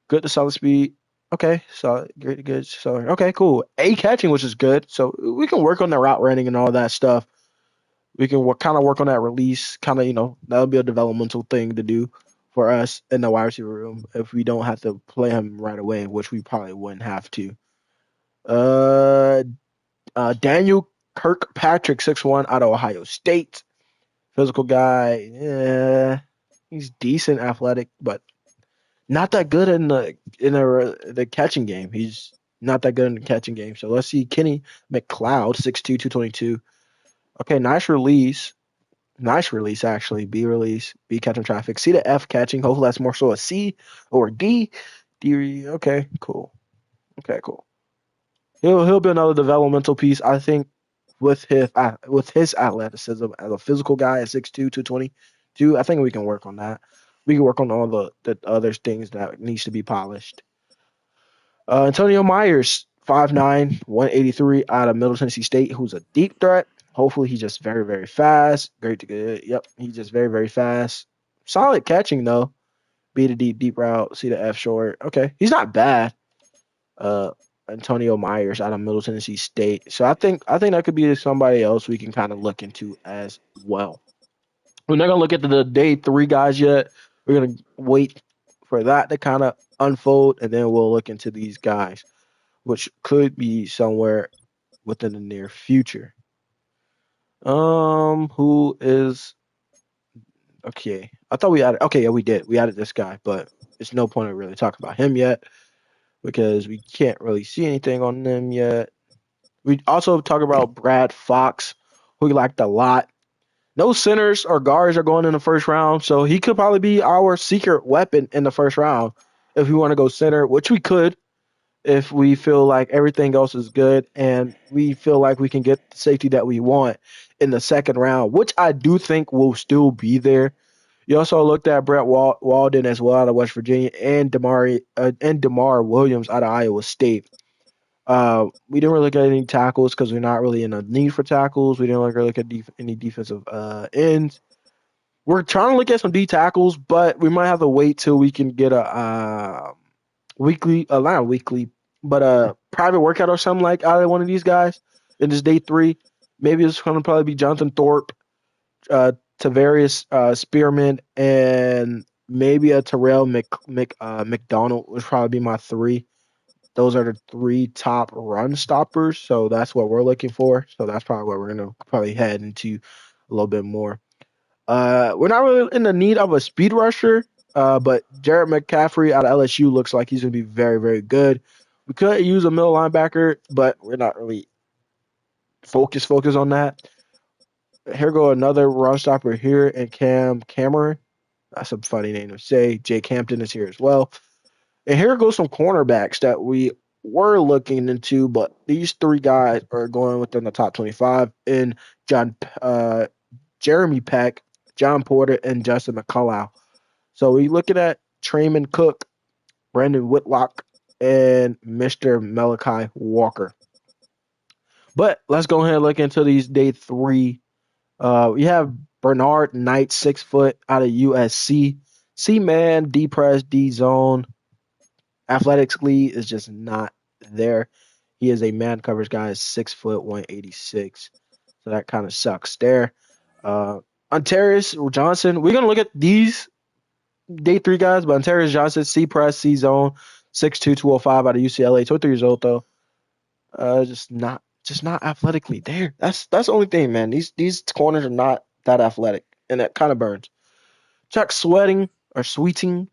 good to solid speed. Okay, so good. So okay, cool. A catching, which is good. So we can work on the route running and all that stuff. We can kind of work on that release. Kind of, that'll be a developmental thing to do for us in the wide receiver room if we don't have to play him right away, which we probably wouldn't have to. Uh, Daniel Kirkpatrick, 6'1" out of Ohio State. Physical guy. Yeah, he's decent athletic, but not that good in the catching game. He's not that good in the catching game. So let's see Kenny McLeod, 6'2", 222. Okay, nice release. Nice release, actually. B release, B catching traffic. C to F catching. Hopefully that's more so a C or a D. D. Okay, cool. Okay, cool. He'll be another developmental piece, I think, with his athleticism as a physical guy at 6'2", 222. I think we can work on that. We can work on all the other things that needs to be polished. Antonio Myers, 5'9", 183 out of Middle Tennessee State, who's a deep threat. Hopefully he's just very, very fast. Great to good. Yep, he's just very, very fast. Solid catching though. B to deep route. C to F short. Okay, he's not bad. Uh, Antonio Myers out of Middle Tennessee State. So I think that could be somebody else we can kind of look into as well. We're not gonna look at the day three guys yet. We're gonna wait for that to kind of unfold, and then we'll look into these guys, which could be somewhere within the near future. Who is okay? I thought we added. Okay, yeah, we did. We added this guy, but there's no point of really talking about him yet because we can't really see anything on them yet. We also talk about Brad Fox, who we liked a lot. No centers or guards are going in the first round, so he could probably be our secret weapon in the first round if we want to go center, which we could if we feel like everything else is good and we feel like we can get the safety that we want in the second round, which I do think will still be there. You also looked at Brett Walden as well out of West Virginia and Demar Williams out of Iowa State. We didn't really get any tackles because we're not really in a need for tackles. We didn't really look at any defensive ends. We're trying to look at some D tackles, but we might have to wait till we can get a weekly, not a weekly, but a private workout or something like out of one of these guys in this day three. Maybe it's going to probably be Jonathan Thorpe, Tavarius Spearman, and maybe a Terrell McDonald would probably be my three. Those are the three top run stoppers, so that's what we're looking for. So that's probably what we're gonna probably head into a little bit more. We're not really in the need of a speed rusher, but Jared McCaffrey out of LSU looks like he's gonna be very, very good. We could use a middle linebacker, but we're not really focused on that. Here go another run stopper here, and Cam Cameron. That's a funny name to say. Jake Hampton is here as well. And here goes some cornerbacks that we were looking into, but these three guys are going within the top 25 in Jeremy Peck, John Porter, and Justin McCullough. So we looking at Trayman Cook, Brandon Whitlock, and Mr. Malachi Walker. But let's go ahead and look into these day three. We have Bernard Knight, 6 foot out of USC. C-man, D-press, D-zone. Athletically is just not there. He is a man coverage guy, 6 foot, 186. So that kind of sucks there. Ontarius Johnson, we're going to look at these day three guys, but Ontarius Johnson, C press, C zone, 6'2", 205 out of UCLA, 23 years old though. Just not athletically there. That's the only thing, man. These corners are not that athletic, and that kind of burns. Chuck Sweeting, 5'10",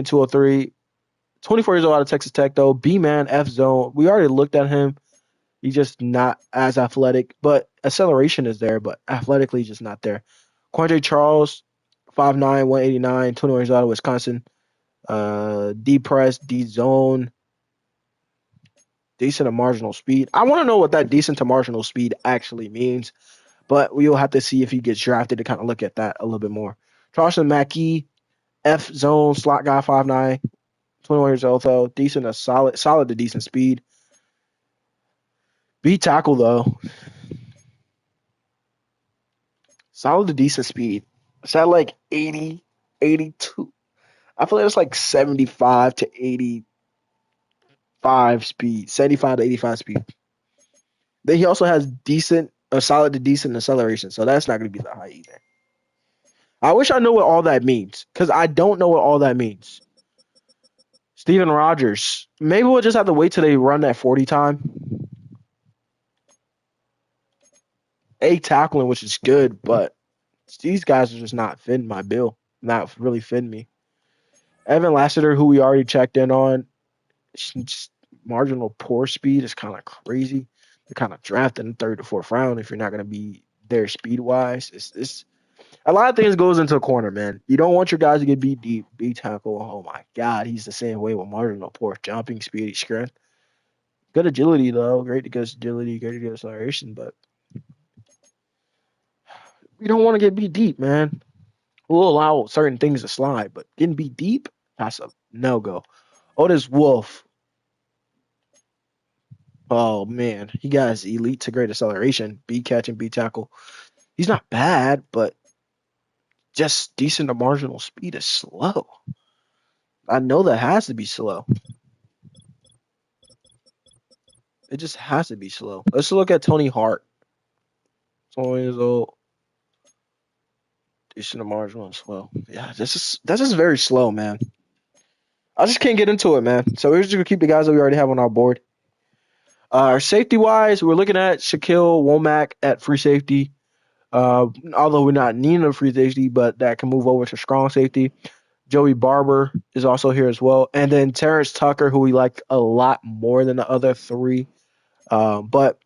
203. 24 years old out of Texas Tech, though. B-man, F zone. We already looked at him. He's just not as athletic, but acceleration is there, but athletically just not there. Quandre Charles, 5'9", 189, 21 years old out of Wisconsin. D press, D zone, decent to marginal speed. I want to know what that decent to marginal speed actually means, but we'll have to see if he gets drafted to kind of look at that a little bit more. Charleston Mackey, F zone, slot guy, 5'9", 21 years old though. Decent to solid to decent speed. B tackle though. Solid to decent speed. Is that like 80, 82? I feel like it's like 75 to 85 speed. 75 to 85 speed. Then he also has solid to decent acceleration. So that's not going to be that high either. I wish I knew what all that means because I don't know what all that means. Steven Rogers. Maybe we'll just have to wait till they run that 40 time. A tackling, which is good, but these guys are just not fitting my bill. Not really fitting me. Evan Lassiter, who we already checked in on, just marginal poor speed is kind of crazy. They're kind of drafting in the third or fourth round if you're not going to be there speed wise. It's a lot of things goes into a corner, man. You don't want your guys to get beat deep. B tackle, oh my god, he's the same way with marginal poor jumping, speedy strength. Good agility though, great to get agility, great to get acceleration, but you don't want to get beat deep, man. We'll allow certain things to slide, but getting beat deep, that's a no go. Otis Wolf, oh man, he got his elite to great acceleration, B catching, B tackle. He's not bad, but just decent to marginal speed is slow. I know that has to be slow. It just has to be slow. Let's look at Tony Hart. 20 years old. Decent to marginal as well. Yeah, that's just very slow, man. I just can't get into it, man. So we're just gonna keep the guys that we already have on our board. Our safety wise, we're looking at Shaquille Womack at free safety. Although we're not needing a free safety, but that can move over to strong safety. Joey Barber is also here as well. And then Terrence Tucker, who we like a lot more than the other three. But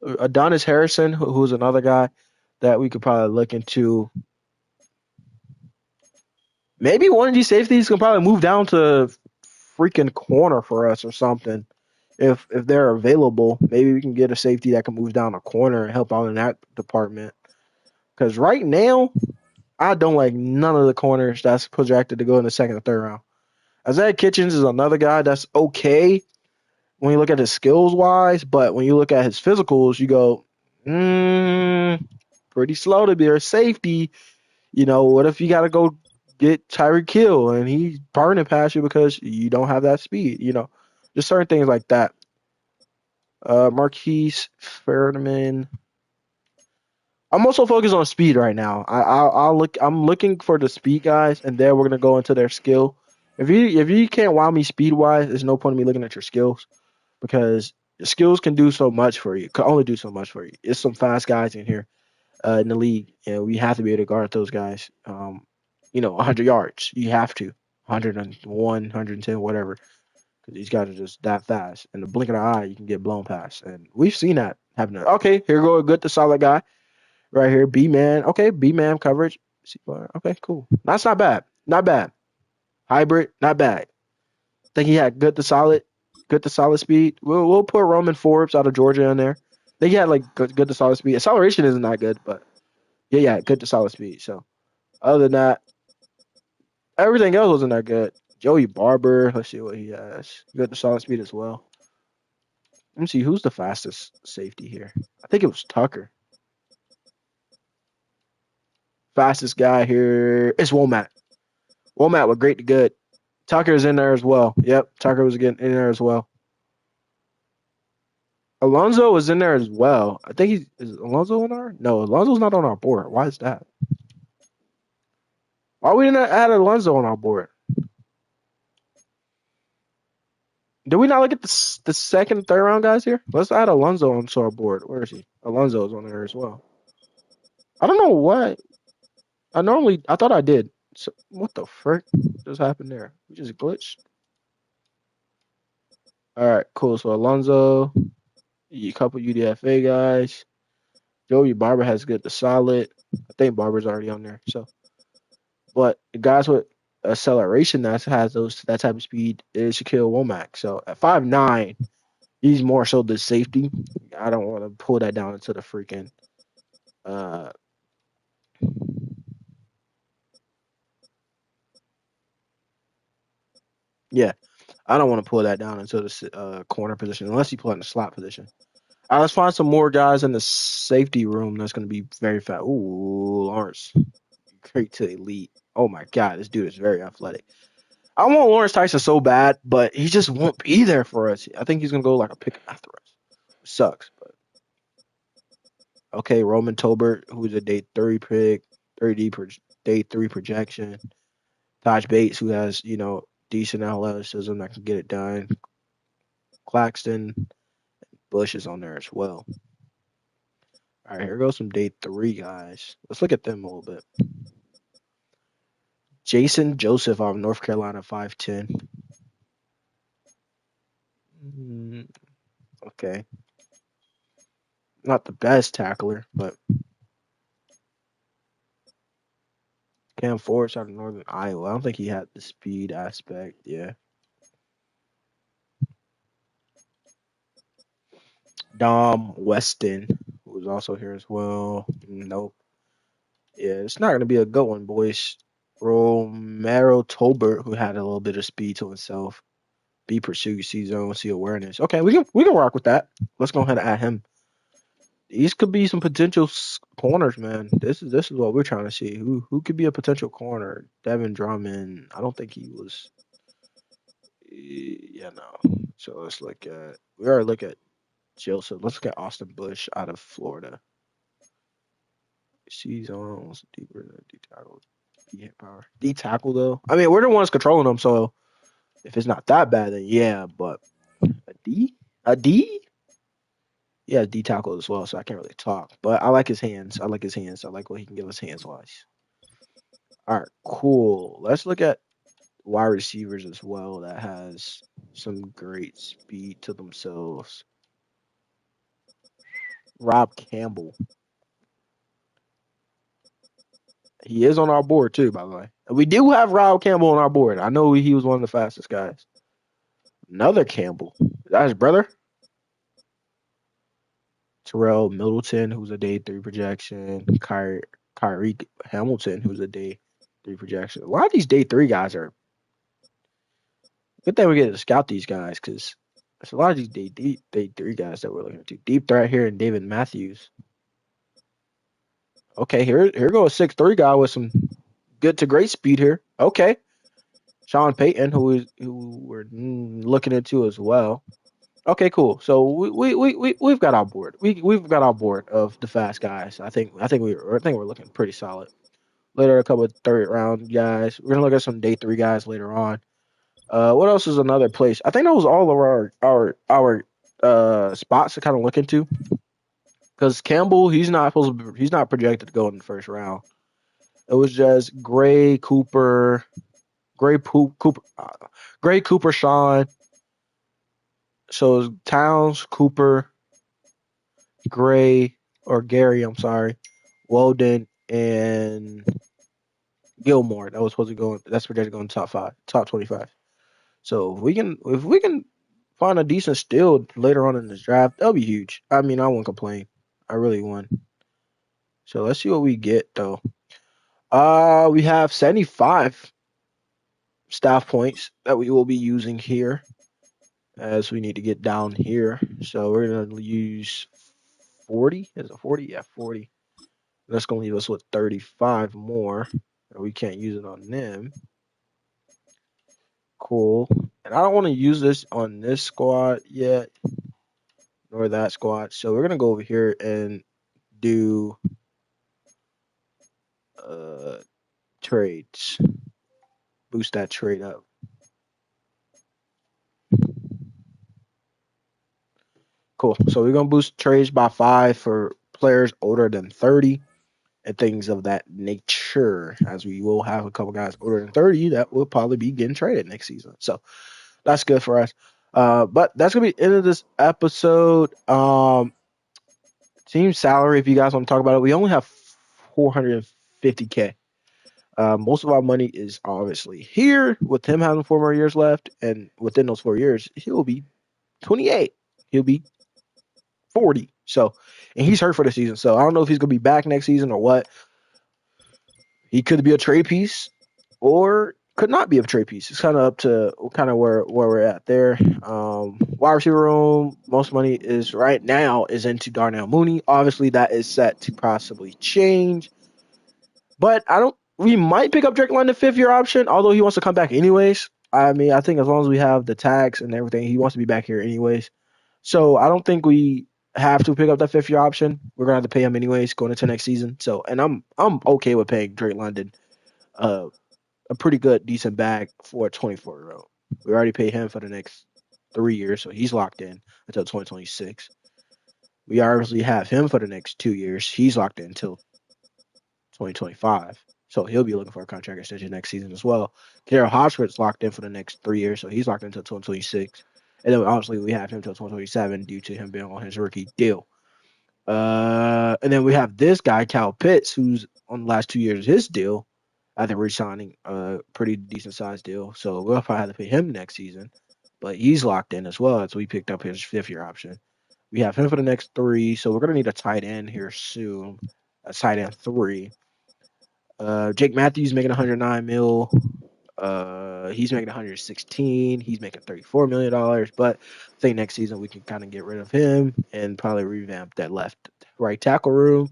Adonis Harrison, who's another guy that we could probably look into. Maybe one of these safeties can probably move down to freaking corner for us or something. If they're available, maybe we can get a safety that can move down a corner and help out in that department. Because right now, I don't like none of the corners that's projected to go in the second or third round. Isaiah Kitchens is another guy that's okay when you look at his skills wise, but when you look at his physicals, you go, pretty slow to be a safety. You know, what if you got to go get Tyreek Hill and he's burning past you because you don't have that speed? You know, just certain things like that. Marquise Ferdman. I'm also focused on speed right now. I'll look. I'm looking for the speed guys, and then we're gonna go into their skill. If you can't wow me speed wise, there's no point in me looking at your skills because your skills can do so much for you. Can only do so much for you. It's some fast guys in here in the league, and we have to be able to guard those guys. 100 yards. You have to. 101, 110, whatever. Because these guys are just that fast. In the blink of an eye, you can get blown past. And we've seen that happen. Okay, here go a good to solid guy right here. B man. Okay, B man coverage. Okay, cool. That's not bad. Not bad. Hybrid, not bad. Think he had good to solid speed. We'll put Roman Forbes out of Georgia in there. Think he had like good to solid speed. Acceleration isn't that good, but yeah, good to solid speed. So other than that, everything else wasn't that good. Joey Barber, let's see what he has. Good to solid speed as well. Let me see who's the fastest safety here. I think it was Tucker. Fastest guy here is Womack. Womack was great to good. Tucker's in there as well. Yep, Tucker was getting in there as well. Alonzo was in there as well. I think is Alonzo on our? No, Alonzo's not on our board. Why is that? Why we didn't add Alonzo on our board? Did we not look at the second, third round guys here? Let's add Alonzo onto our board. Where is he? Alonzo's on there as well. I don't know why. I thought I did. So, what the frick just happened there? We just glitched. All right, cool. So Alonzo, a couple UDFA guys. Joey Barber has good to solid. I think Barber's already on there. So, but the guys with acceleration that has that type of speed is Shaquille Womack. So at 5'9", he's more so the safety. I don't want to pull that down into the freaking. Uh, yeah, I don't want to pull that down into the corner position unless you pull it in the slot position. All right, let's find some more guys in the safety room that's going to be very fast. Ooh, Lawrence, great to elite. Oh my God, this dude is very athletic. I want Lawrence Tyson so bad, but he just won't be there for us. I think he's going to go like a pick after us. Sucks, but okay. Roman Tolbert, who's a day 30 pick, 30 per day 3 projection. Taj Bates, who has decent athleticism that can get it done. Claxton, Bush is on there as well. All right, here goes some day 3 guys. Let's look at them a little bit. Jason Joseph out of North Carolina, 5'10". Okay. Not the best tackler, but Cam Forrest out of Northern Iowa. I don't think he had the speed aspect. Yeah. Dom Weston, who was also here as well. Nope. Yeah, it's not going to be a good one, boys. Romero Tolbert, who had a little bit of speed to himself. B pursuit, C zone, C awareness. Okay, we can rock with that. Let's go ahead and add him. These could be some potential corners, man. This is what we're trying to see. Who could be a potential corner? Devin Drummond. I don't think he was. Yeah, no. So let's look at. We already look at Joseph. Let's look at Austin Bush out of Florida. C zones deeper than D tackle. D hit power. D tackle though. I mean, we're the ones controlling them, so if it's not that bad, then yeah. But a D, a D. Yeah, D tackle as well, so I can't really talk. But I like his hands. I like his hands. I like what he can give us hands wise. All right, cool. Let's look at wide receivers as well that has some great speed to themselves. Rob Campbell. He is on our board too, by the way. And we do have Rob Campbell on our board. I know he was one of the fastest guys. Another Campbell. Is that his brother? Terrell Middleton, who's a day 3 projection. Kyrie Hamilton, who's a day 3 projection. A lot of these day 3 guys are. Good thing we get to scout these guys because there's a lot of these day 3 guys that we're looking at. Deep threat here and David Matthews. Okay, here goes a 6'3" guy with some good to great speed here. Okay. Sean Payton, who we're looking into as well. Okay, cool. So we've got our board. We've got our board of the fast guys. I think we're looking pretty solid. Later, a couple of third round guys. We're gonna look at some day 3 guys later on. What else is another place? I think that was all of our spots to kind of look into. Because Campbell, he's not projected to go in the first round. It was just Gray Cooper, Gray Cooper, Sean. So it was Towns, Cooper, Gray or Gary. I'm sorry, Weldon and Gilmore. That was supposed to go. That's projected to go in top 25. So if we can find a decent steal later on in this draft, that'll be huge. I mean, I won't complain. I really won. So let's see what we get though. We have 75 staff points that we will be using here as we need to get down here. So we're gonna use 40. Is it 40? Yeah, 40. That's gonna leave us with 35 more. We can't use it on them. Cool. And I don't want to use this on this squad yet, nor that squad. So we're gonna go over here and do trades. Boost that trade up. Cool. So we're gonna boost trades by 5 for players older than 30 and things of that nature. As we will have a couple guys older than 30 that will probably be getting traded next season. So that's good for us. But that's gonna be the end of this episode. Team salary, if you guys want to talk about it, we only have $450K. Most of our money is obviously here with him having 4 more years left, and within those 4 years, he'll be 28. He'll be 40. So, and he's hurt for the season. So I don't know if he's gonna be back next season or what. He could be a trade piece or could not be a trade piece. It's kind of up to kind of where we're at there. Wide receiver room, most money is right now is into Darnell Mooney. Obviously, that is set to possibly change, but I don't. We might pick up Drake London fifth-year option, although he wants to come back anyways. I mean, I think as long as we have the tags and everything, he wants to be back here anyways. So I don't think we have to pick up that fifth-year option. We're gonna have to pay him anyways going into next season. So, and I'm okay with paying Drake London uh, a pretty good, decent bag for a 24-year-old. We already paid him for the next 3 years, so he's locked in until 2026. We obviously have him for the next 2 years. He's locked in until 2025. So he'll be looking for a contract extension next season as well. Darryl Hodgkin's locked in for the next 3 years, so he's locked in until 2026. And then obviously we have him until 2027 due to him being on his rookie deal. And then we have this guy, Cal Pitts, who's on the last 2 years of his deal. I think we're signing a pretty decent sized deal. So we'll probably have to pay him next season. But he's locked in as well. So we picked up his fifth-year option. We have him for the next 3. So we're going to need a tight end here soon. A tight end 3. Jake Matthews making 109 mil. He's making 116. He's making $34 million. But I think next season we can kind of get rid of him and probably revamp that left right tackle room.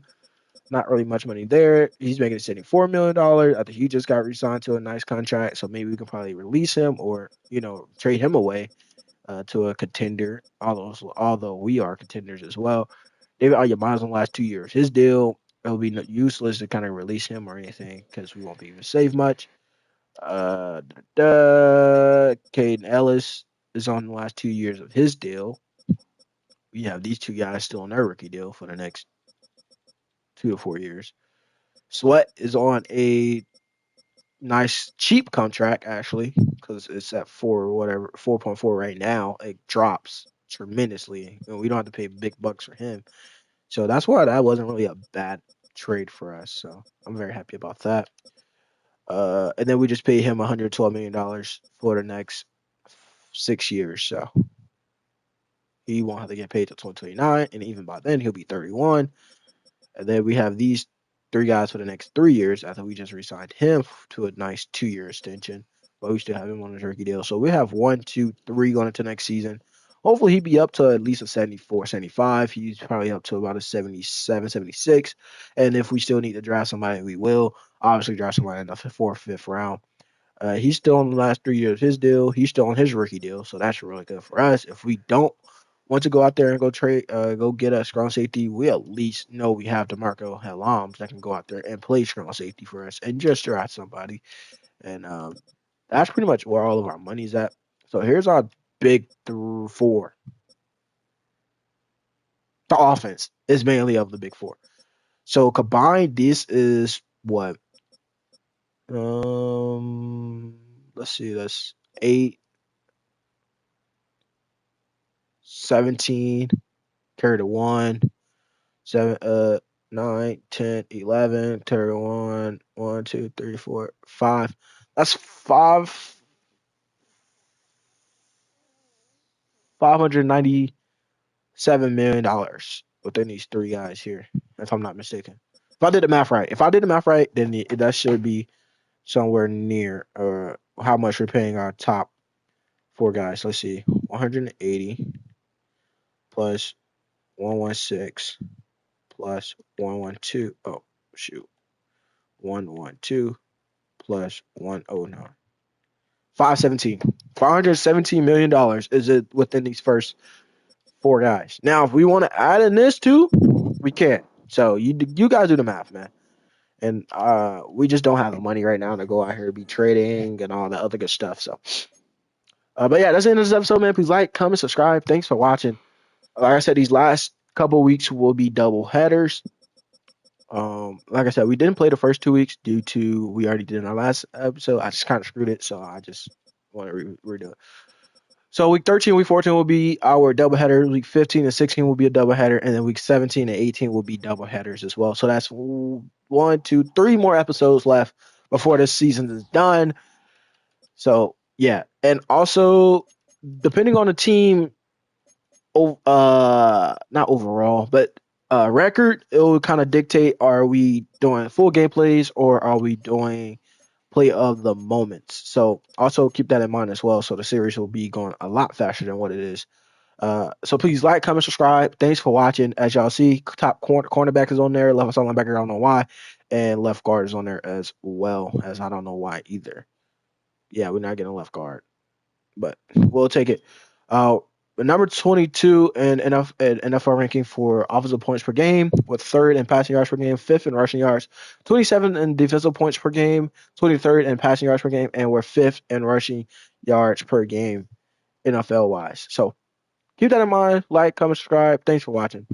Not really much money there. He's making $74 million. I think he just got re-signed to a nice contract, so maybe we can probably release him or trade him away to a contender. Although we are contenders as well. David Ayama's on the last 2 years. His deal, it'll be useless to kind of release him or anything because we won't be able to save much. Caden Ellis is on the last 2 years of his deal. We have these two guys still on their rookie deal for the next 2 to 4 years. Sweat is on a nice cheap contract actually because it's at 4.4 right now. It drops tremendously, and we don't have to pay big bucks for him. So that's why that wasn't really a bad trade for us. So I'm very happy about that. And then we just paid him $112 million for the next 6 years. So he won't have to get paid till 2029, and even by then he'll be 31. And then we have these 3 guys for the next 3 years after we just re-signed him to a nice 2-year extension. But we still have him on his rookie deal. So we have 1, 2, 3 going into next season. Hopefully he'd be up to at least a 74, 75. He's probably up to about a 77, 76. And if we still need to draft somebody, we will. Obviously draft somebody in the 4th, 5th round. He's still on the last 3 years of his deal. He's still on his rookie deal. So that's really good for us. If we don't want to go out there and go get a strong safety, we at least know we have DeMarco Helams that can go out there and play strong safety for us and just draft somebody. And that's pretty much where all of our money's at. So here's our big 4. The offense is mainly of the big 4. So combined, this is what? Let's see, that's 8, 17, carry the 1, 7, 9, 10, 11, 31, 1, 2, 3, 4, 5. That's $597 million within these 3 guys here, if I'm not mistaken. If I did the math right, then that should be somewhere near how much we're paying our top 4 guys. Let's see, 180 plus 116 plus 112. Oh shoot, 112 plus 109. $517 million is it within these first 4 guys. Now, if we want to add in this too, we can. So you guys do the math, man. And we just don't have the money right now to go out here and be trading and all the other good stuff. So, but yeah, that's the end of this episode, man. Please like, comment, subscribe. Thanks for watching. Like I said, these last couple weeks will be double headers. Like I said, we didn't play the first 2 weeks due to we already did in our last episode. I just kind of screwed it, so I just want to redo it. So week 13, week 14 will be our doubleheader. Week 15 and 16 will be a doubleheader, and then week 17 and 18 will be doubleheaders as well. So that's 1, 2, 3 more episodes left before this season is done. So yeah, and also depending on the team, not overall, but record, it will kind of dictate: are we doing full gameplays or are we doing play of the moments? So also keep that in mind as well. So the series will be going a lot faster than what it is. So please like, comment, subscribe. Thanks for watching. As y'all see, top cornerback is on there. Left side linebacker, I don't know why, and left guard is on there as well, as I don't know why either. Yeah, we're not getting a left guard, but we'll take it. Uh, Number 22 in NFL ranking for offensive points per game, with third in passing yards per game, fifth in rushing yards, 27 in defensive points per game, 23rd in passing yards per game, and we're fifth in rushing yards per game NFL wise. So keep that in mind. Like, comment, subscribe. Thanks for watching.